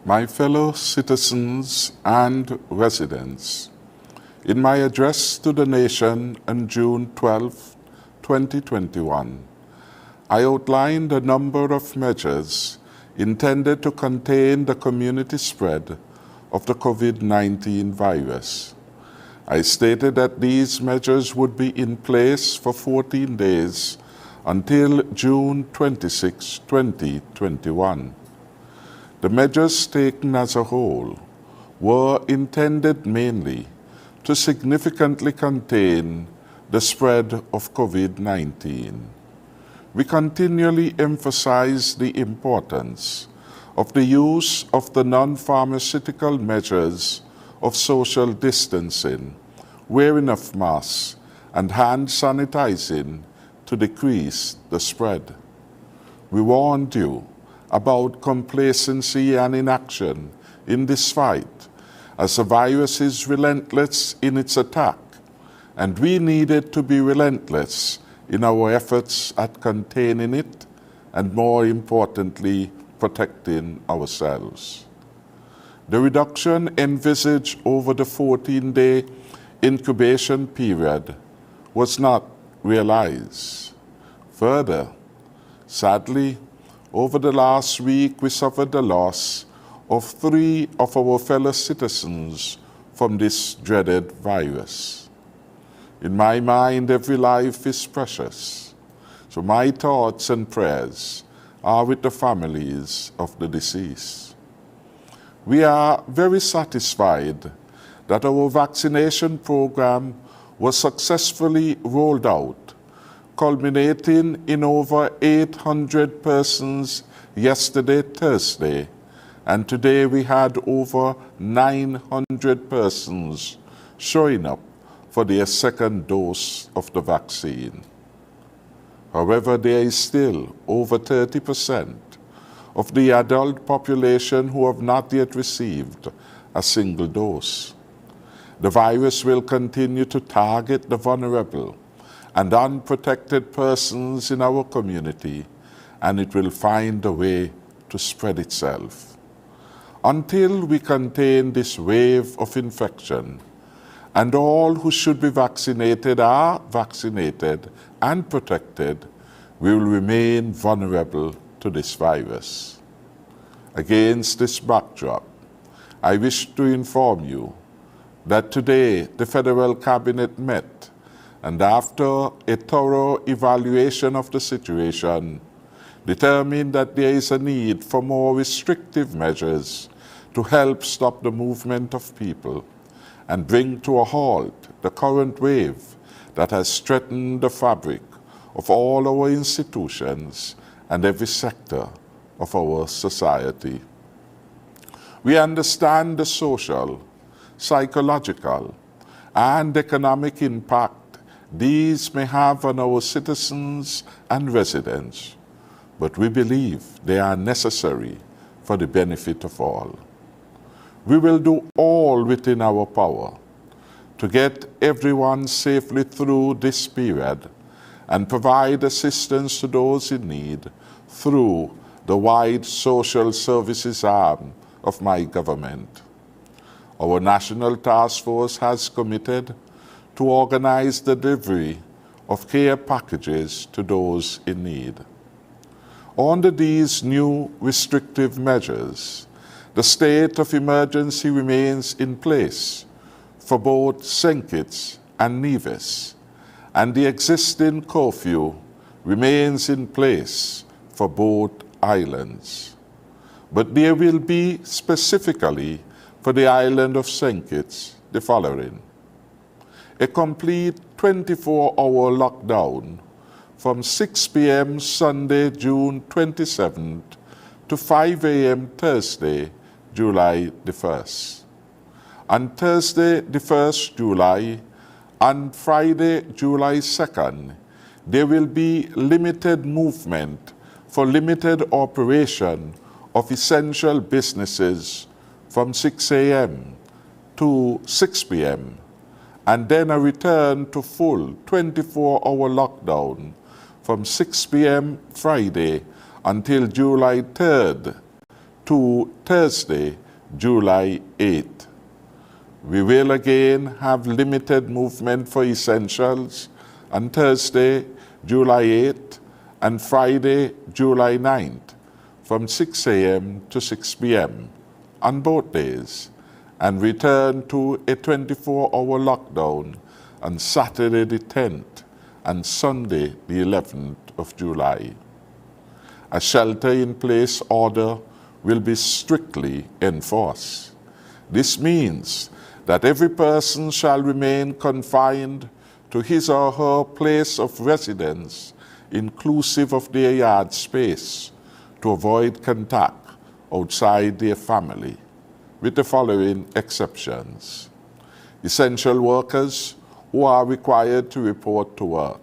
My fellow citizens and residents, in my address to the nation on June 12, 2021, I outlined a number of measures intended to contain the community spread of the COVID-19 virus. I stated that these measures would be in place for 14 days until June 26, 2021. The measures taken as a whole were intended mainly to significantly contain the spread of COVID-19. We continually emphasize the importance of the use of the non-pharmaceutical measures of social distancing, wearing of masks, and hand sanitizing to decrease the spread. We warned you about complacency and inaction in this fight, as the virus is relentless in its attack, and we needed to be relentless in our efforts at containing it and, more importantly, protecting ourselves. The reduction envisaged over the 14-day incubation period was not realized. Further, sadly, over the last week we suffered the loss of 3 of our fellow citizens from this dreaded virus. In my mind, every life is precious, so my thoughts and prayers are with the families of the deceased. We are very satisfied that our vaccination program was successfully rolled out, culminating in over 800 persons yesterday, Thursday, and today we had over 900 persons showing up for their second dose of the vaccine. However, there is still over 30% of the adult population who have not yet received a single dose. The virus will continue to target the vulnerable and unprotected persons in our community, and it will find a way to spread itself. Until we contain this wave of infection, and all who should be vaccinated are vaccinated and protected, we will remain vulnerable to this virus. Against this backdrop, I wish to inform you that today the Federal Cabinet met, and after a thorough evaluation of the situation, determined that there is a need for more restrictive measures to help stop the movement of people and bring to a halt the current wave that has threatened the fabric of all our institutions and every sector of our society. We understand the social, psychological, and economic impact these may have on our citizens and residents, but we believe they are necessary for the benefit of all. We will do all within our power to get everyone safely through this period and provide assistance to those in need through the wide social services arm of my government. Our National Task Force has committed to organize the delivery of care packages to those in need. Under these new restrictive measures, the state of emergency remains in place for both St. Kitts and Nevis, and the existing curfew remains in place for both islands. But there will be specifically for the island of St. Kitts the following: a complete 24-hour lockdown from 6 p.m. Sunday, June 27th to 5 a.m. Thursday, July the 1st. On Thursday, the 1st July, and Friday, July 2nd, there will be limited movement for limited operation of essential businesses from 6 a.m. to 6 p.m., and then a return to full 24-hour lockdown from 6 p.m. Friday until July 3rd to Thursday, July 8. We will again have limited movement for essentials on Thursday, July 8, and Friday, July 9th, from 6 a.m. to 6 p.m. on both days, and return to a 24-hour lockdown on Saturday the 10th and Sunday the 11th of July. A shelter-in-place order will be strictly enforced. This means that every person shall remain confined to his or her place of residence, inclusive of their yard space, to avoid contact outside their family, with the following exceptions: essential workers who are required to report to work,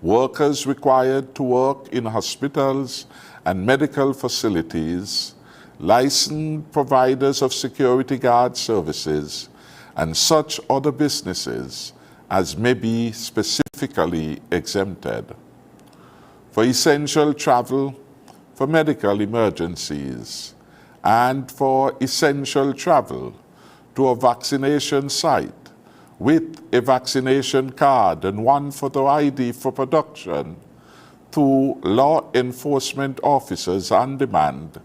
workers required to work in hospitals and medical facilities, licensed providers of security guard services, and such other businesses as may be specifically exempted. For essential travel, for medical emergencies, and for essential travel to a vaccination site with a vaccination card and one photo ID for production to law enforcement officers on demand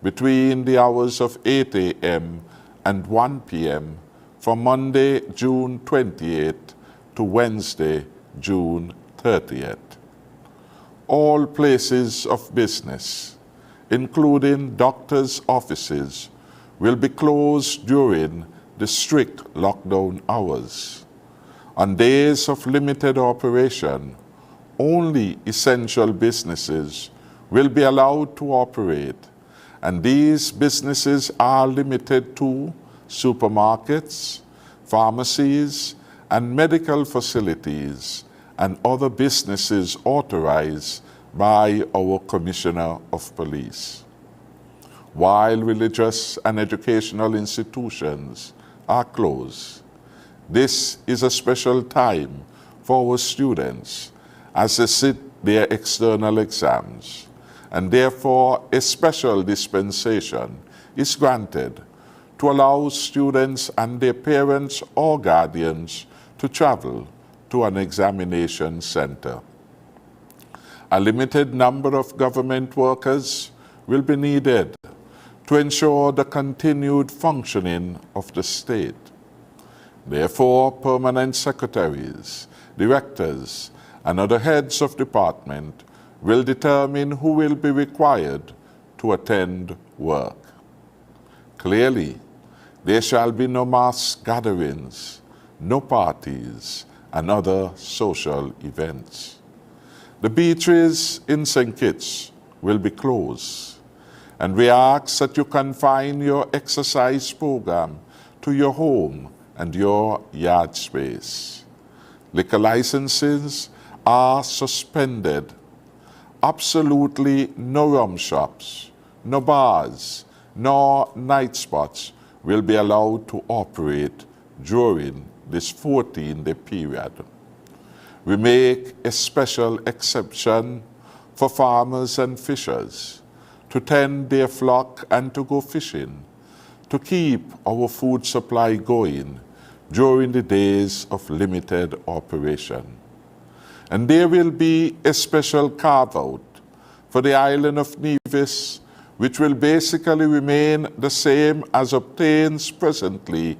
between the hours of 8 a.m. and 1 p.m. from Monday, June 28th to Wednesday, June 30th. All places of business, including doctors' offices, will be closed during the strict lockdown hours. On days of limited operation, only essential businesses will be allowed to operate, and these businesses are limited to supermarkets, pharmacies, and medical facilities, and other businesses authorized by our Commissioner of Police. While religious and educational institutions are closed, this is a special time for our students as they sit their external exams, and therefore a special dispensation is granted to allow students and their parents or guardians to travel to an examination center. A limited number of government workers will be needed to ensure the continued functioning of the state. Therefore, permanent secretaries, directors, and other heads of department will determine who will be required to attend work. Clearly, there shall be no mass gatherings, no parties, and other social events. The beaches in St. Kitts will be closed, and we ask that you confine your exercise program to your home and your yard space. Liquor licenses are suspended. Absolutely no rum shops, no bars, nor night spots will be allowed to operate during this 14-day period. We make a special exception for farmers and fishers to tend their flock and to go fishing, to keep our food supply going during the days of limited operation. And there will be a special carve-out for the island of Nevis, which will basically remain the same as obtains presently,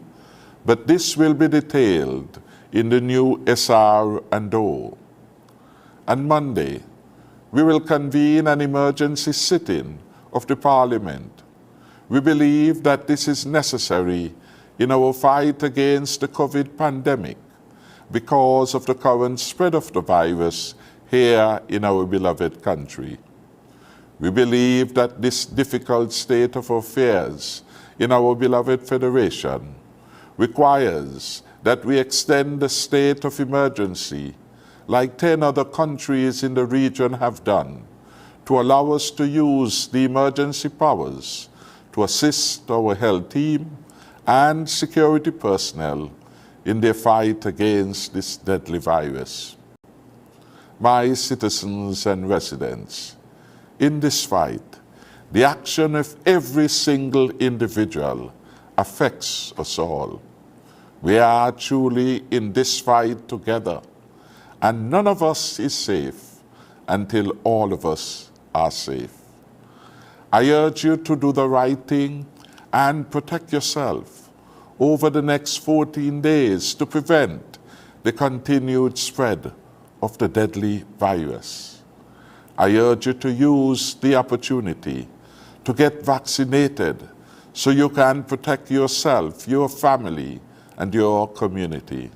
but this will be detailed in the new SR and O. On Monday, we will convene an emergency sitting of the Parliament. We believe that this is necessary in our fight against the COVID pandemic because of the current spread of the virus here in our beloved country. We believe that this difficult state of affairs in our beloved Federation requires that we extend the state of emergency, like 10 other countries in the region have done, to allow us to use the emergency powers to assist our health team and security personnel in their fight against this deadly virus. My citizens and residents, in this fight, The action of every single individual affects us all. We are truly in this fight together, and none of us is safe until all of us are safe. I urge you to do the right thing and protect yourself over the next 14 days to prevent the continued spread of the deadly virus. I urge you to use the opportunity to get vaccinated so you can protect yourself, your family, and your community.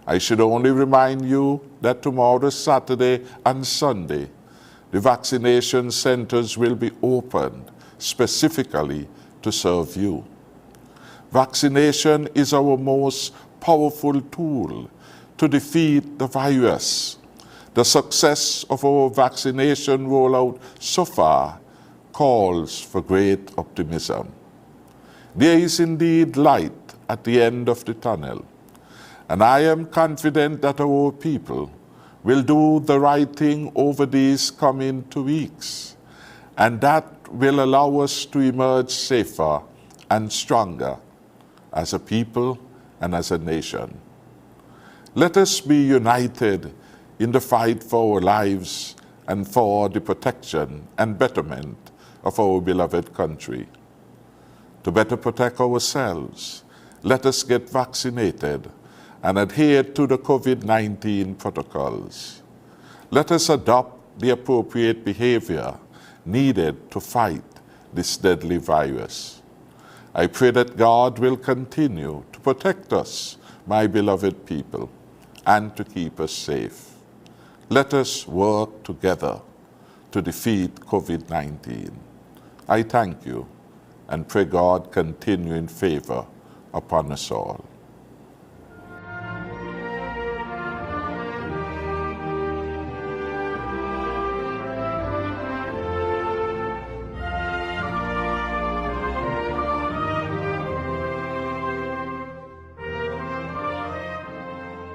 I should only remind you that tomorrow, Saturday, and Sunday, the vaccination centers will be opened specifically to serve you. Vaccination is our most powerful tool to defeat the virus. The success of our vaccination rollout so far calls for great optimism. There is indeed light at the end of the tunnel, and I am confident that our people will do the right thing over these coming 2 weeks, and that will allow us to emerge safer and stronger as a people and as a nation. Let us be united in the fight for our lives and for the protection and betterment of our beloved country. To better protect ourselves, let us get vaccinated and adhere to the COVID-19 protocols. Let us adopt the appropriate behavior needed to fight this deadly virus. I pray that God will continue to protect us, my beloved people, and to keep us safe. Let us work together to defeat COVID-19. I thank you and pray God continue in favor upon us all.